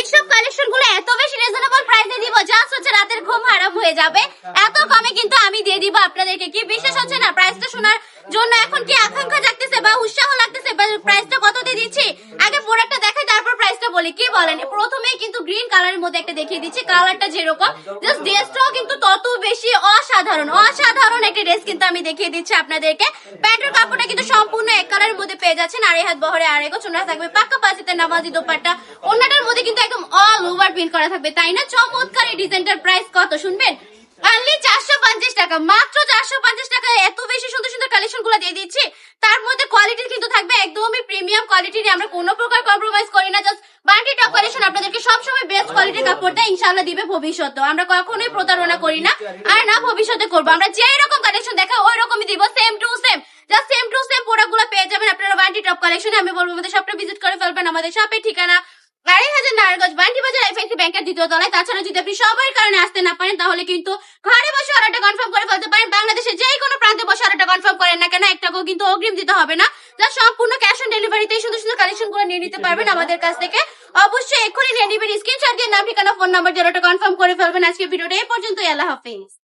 এইসব কালেকশন গুলো এত বেশি রিজনেবল প্রাইসে দিব, জাস্ট হচ্ছে রাতের ঘুম হারাম হয়ে যাবে। এত কমে কিন্তু আমি দিয়ে দিব আপনাদেরকে। কি বিশ্বাস হচ্ছে না? প্রাইসটা শোনার জন্য এখন কি আকাঙ্ক্ষা জাগতেছে বা উৎসাহ লাগতেছে? প্রাইসটা কত দিয়ে দিচ্ছি, আগে প্রোডাক্টটা দেখাই তারপর প্রাইসটা বলি। কি বলেন? প্রথমেই কিন্তু গ্রিন কালারের মধ্যে একটা দেখিয়ে দিচ্ছি, কালারটা যেরকম জাস্ট ড্রেসটাও কিন্তু তত বেশি অসাধারণ অসাধারণ একটা ড্রেস কিন্তু আমি দেখিয়ে দিচ্ছি আপনাদেরকে। প্যান্টের কাপড়টা কিন্তু সম্পূর্ণ এক কালারের মধ্যে পেয়ে যাচ্ছেন। আড়াই হাত বহরে আড়াইগো চুনা থাকবে, পাক্কা বাজিতে নামাজি দোপাট্টা, ওন্নাটার মধ্যে কিন্তু একদম অল ওভার প্রিন্ট করা থাকবে, তাই না? চমৎকার এই ডিজাইনটার প্রাইস কত শুনবেন? অনলি 450 টাকা, মাত্র 450 টাকা। এত বেশি সুন্দর সুন্দর কালেকশন গুলো দিয়ে দিচ্ছি, তার মধ্যে কোয়ালিটি কিন্তু থাকবে একদমই প্রিমিয়াম কোয়ালিটি নিয়ে। আমরা কোনো প্রকার কম্প্রোমাইজ করি না, জাস্ট বান্টি টপ কালেকশন আপনাদেরকে সবসময় বেস্ট কোয়ালিটির কাপড়টা ইনশাআল্লাহ দিবে ভবিষ্যতে। আমরা কখনোই প্রতারণা করি না, আর না ভবিষ্যতে করবো। আমরা যেই রকম কালেকশন দেখাই ওই রকমই দিব, same to same, just same to same product গুলো পেয়ে যাবেন আপনারা বান্টি টপ কালেকশনে। আমি বলবো আমাদের শপটা ভিজিট করে ফেলবেন। আমাদের শপের ঠিকানা 2500 নারায়ণগঞ্জ বান্টি বাজার এফএসি ব্যাংকের দ্বিতীয় তলায়। তাছাড়া যদি আপনি সবার কারণে আসতে না পারেন, তাহলে কিন্তু ঘরে বসে অর্ডারটা কনফার্ম করে ফেলতে পারেন। বাংলাদেশের যে কোনো প্রান্তে বসে অর্ডারটা কনফার্ম করেন না কেন, একটাকেও কিন্তু অগ্রিম দিতে হবে না, যা সম্পূর্ণ ক্যাশ অন ডেলিভারিতেই সুন্দর সুন্দর কালেকশন গুলো নিয়ে নিতে পারবেন আমাদের কাছ থেকে। অবশ্যই এক্ষুনি নিয়ে নেবেন, স্ক্রিনশট দিয়ে নাম ঠিকানা ফোন নাম্বার যেটা কনফার্ম করে ফেলবেন। আজকে ভিডিওটা এই পর্যন্তই, আল্লাহ হাফেজ।